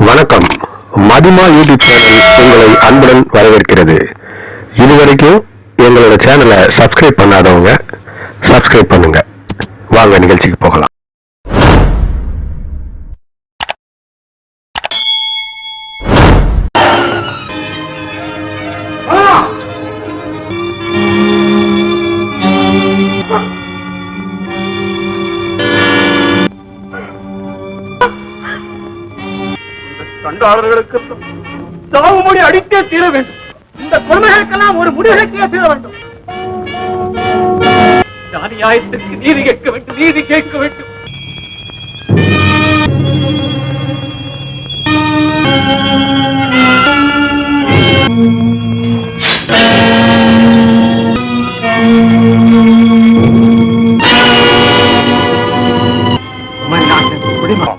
வணக்கம். மதிமா யூடியூப் உங்களை அன்புடன் வரவேற்கிறது. இதுவரைக்கும் எங்களோட சேனலை சப்ஸ்கிரைப் பண்ணாதவங்க சப்ஸ்கிரைப் பண்ணுங்க. வாங்க நிகழ்ச்சிக்கு போகலாம். சண்டாளர்களுக்கு சாவு மொழி அடித்தே தீர வேண்டும். இந்த கொடுமைகளுக்கெல்லாம் ஒரு முடிவெடுத்தே தீர வேண்டும். நியாயத்திற்கு நீதி கேட்க வேண்டும், நீதி கேட்க வேண்டும். குடிமகன்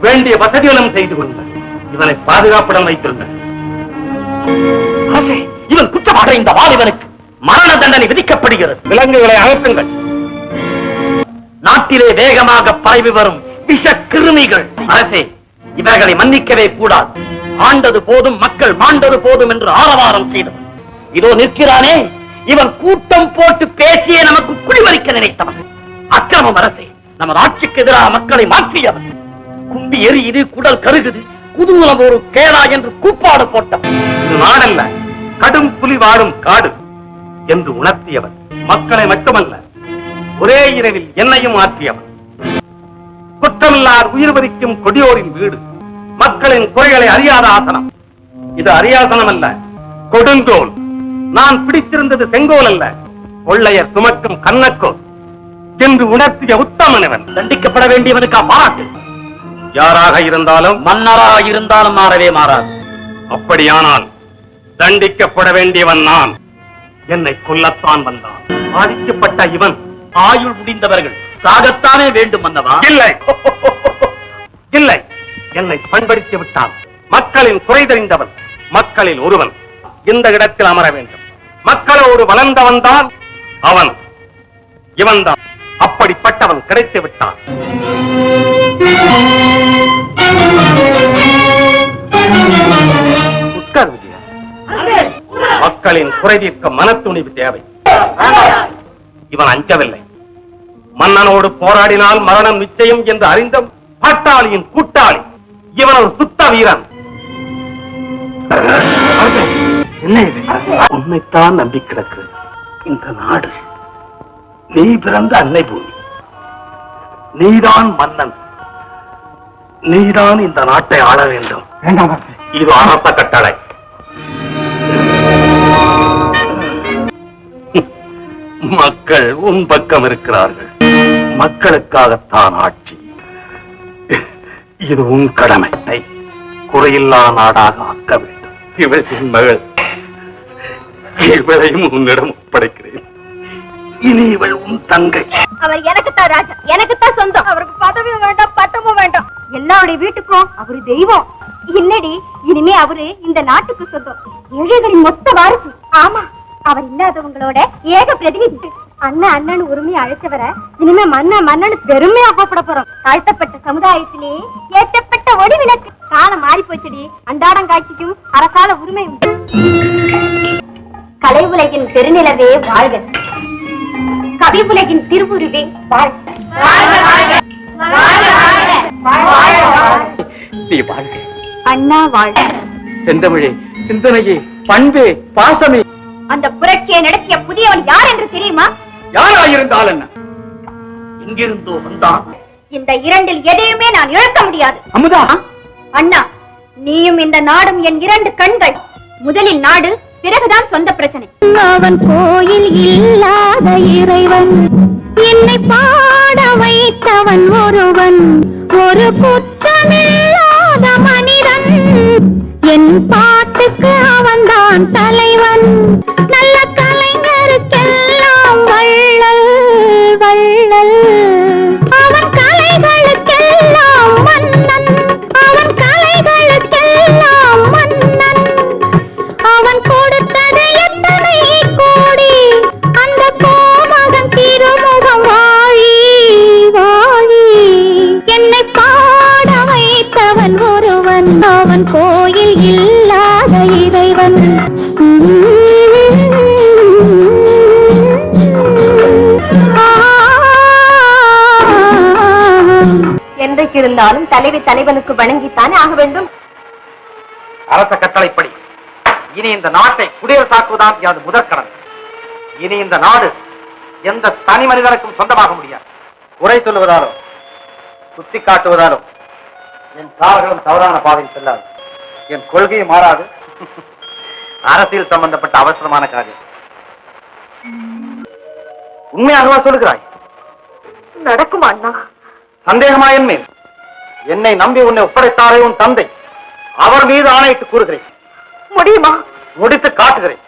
வேண்டிய வசதிகளும் செய்து கொண்டார். இவனை பாதுகாப்புடன் வைத்திருந்தார். இவன் குற்றமாக இந்த வாலிபனுக்கு மரண தண்டனை விதிக்கப்படுகிறது. விலங்குகளை அகற்றுங்கள். நாட்டிலே வேகமாக பரவி வரும் விஷ கிருமிகள். அரசே, இவர்களை மன்னிக்கவே கூடாது. ஆண்டது போதும், மக்கள் மாண்டது போதும் என்று ஆரவாரம் செய்தவர். இதோ நிற்கிறானே, இவன் கூட்டம் போட்டு பேசியே நமக்கு குடிமறிக்க நினைத்தவன். அக்கிரமம் அரசே, நமது ஆட்சிக்கு எதிராக மக்களை மாற்றியவன். கும்பி எரியுது, குடல் கருகுது, குதூகலம் ஒரு கேளா என்று கூப்பாடு போட்டவன். இது நாடல்ல, கடும் புலி வாழும் காடு என்று உணர்த்தியவன். மக்களை மட்டுமல்ல, ஒரே இரவில் என்னையும் மாற்றியவன். குற்றமில்லார் உயிர் வதிக்கும் கொடியோரின் வீடு, மக்களின் குறைகளை அறியாத ஆசனம். இது அரியாசனம் அல்ல, கொடுங்கோல். நான் பிடித்திருந்தது செங்கோல் அல்ல, கொள்ளையர் சுமக்கும் கண்ணக்கோல் என்று உணர்த்திய உத்தமனவன். தண்டிக்கப்பட வேண்டியவனுக்கா பாராட்டு? யாராக இருந்தாலும், மன்னராக இருந்தாலும் மாறவே மாறாது. அப்படியானால் தண்டிக்கப்பட வேண்டியவன் நான். என்னை கொல்லத்தான் வந்தான். பாதிக்கப்பட்ட இவன் ஆயுள் முடிந்தவர்கள் சாகத்தானே வேண்டும் மன்னவா? இல்லை இல்லை, என்னை பண்படுத்தி விட்டான். மக்களின் குறை தெரிந்தவன், மக்களில் ஒருவன் இந்த இடத்தில் அமர வேண்டும். மக்களோடு வளர்ந்தவன் தான் அவன். இவன் தான் அப்படிப்பட்டவன் கிடைத்து விட்டான். மக்களின் குறை தீர்க்க மனத்துணிவு தேவை. இவன் அஞ்சவில்லை. மன்னனோடு போராடினால் மரணம் நிச்சயம் என்று அறிந்த பாட்டாளியின் கூட்டாளி இவன். ஒரு சுத்த வீரன். உண்மைத்தான் நம்பி கிடக்கிறது இந்த நாடு. நீ பிறந்த அன்னை பூமி. நீதான் மன்னன். நீதான் இந்த நாட்டை ஆள வேண்டும். இது அரச கட்டளை. மக்கள் உன் பக்கம் இருக்கிறார்கள். மக்களுக்காகத்தான் ஆட்சி. இது உன் கடமை. குறையில்லா நாடாக ஆக்க வேண்டும். இவரின் மகள். இவரையும் உன்னிடம் ஒப்படைக்கிறேன். இனி இவள் உன் தங்கை. அவர் எனக்குத்தான் ராஜா, எனக்குத்தான் சொந்தம். அவருக்கு பதவியும் வேண்டாம், பட்டமும் வேண்டாம். எல்லாருடைய வீட்டுக்கும் அவரு தெய்வம். இல்லடி, இனிமே அவரு இந்த நாட்டுக்கு சொந்தம். ஏழைகளின் மொத்த வாரிசு. ஆமா, அவர் இல்லாதவங்களோட ஏக பிரதிநிதி. அண்ணன் அண்ணன் உரிமையை அழைச்சவர இனிமே மன்னன் மன்னன் பெருமையா கூப்பிட போறோம். தாழ்த்தப்பட்ட சமுதாயத்திலே ஏற்றப்பட்ட ஒளி விளக்கு. காலம் மாறி போச்சடி. அன்றாடம் காட்சிக்கும் அரசால உரிமை உண்டு. கலை உலகின் பெருநிலவே வாழ்க. கவி உலகின் திருவுருவே வாழ்க. நீ வாழ்க. அண்ணா வாழ்க. செந்தமிழே, சிந்தனையே, பண்பே, பாசமே. அந்த புரட்சியை நடத்திய புதியவன் யார் என்று தெரியுமா? யாராயிருந்தால் என்ன? எங்கிருந்தோ வந்தான். இந்த இரண்டில் எதையுமே நான் இழக்க முடியாது. அமுதா, அண்ணா, நீயும் இந்த நாடும் என் இரண்டு கண்கள். முதலில் நாடு, பிறகுதான் சொந்த பிரச்சனை. அவன் கோயில் இல்லாத இறைவன், என்னை பாட வைத்தவன் ஒருவன், ஒரு குற்றமில்லாத மனிதன். என் பாட்டுக்கு அவன்தான் தலைவன். நல்ல கலைஞருக்கெல்லாம் வள்ளல் வள்ளல். அவன் கலைகளுக்கெல்லாம் மன்னன். அவன் கலைகளுக்கெல்லாம் மன்னன். அவன் கொடுத்தது எத்தனை கோடி. அந்த கோமகன் திருமுகம் வாழி வாழி. என்னை பாட வைத்தவன் ஒருவன், அவன் கோயில் இல்லாத இறைவன். என்றைக்கு இருந்தாலும் தலைவி தலைவனுக்கு வணங்கித்தானே ஆக வேண்டும். அரச கட்டளைப்படி இனி இந்த நாட்டை குடியரசாக்குவதான் எனது முதற்கடன். இனி இந்த நாடு எந்த தனி மனிதனுக்கும் சொந்தமாக முடியாது. குறை சொல்லுவதாலும் சுத்தி காட்டுவதாலும் என் கால்களும் தவறான பாதையில் செல்லாது. என் கொள்கையும் மாறாது. அரசியல் சம்பந்தப்பட்ட அவசரமான காரியம். உண்மையாகவா சொல்லுகிறாய்? நடக்குமா அண்ணா? சந்தேகமா என் மேல்? என்னை நம்பி உன்னை ஒப்படைத்தாரே உன் தந்தை, அவர் மீது ஆணையிட்டு கூறுகிறேன். முடியுமா? முடித்து காட்டுகிறேன்.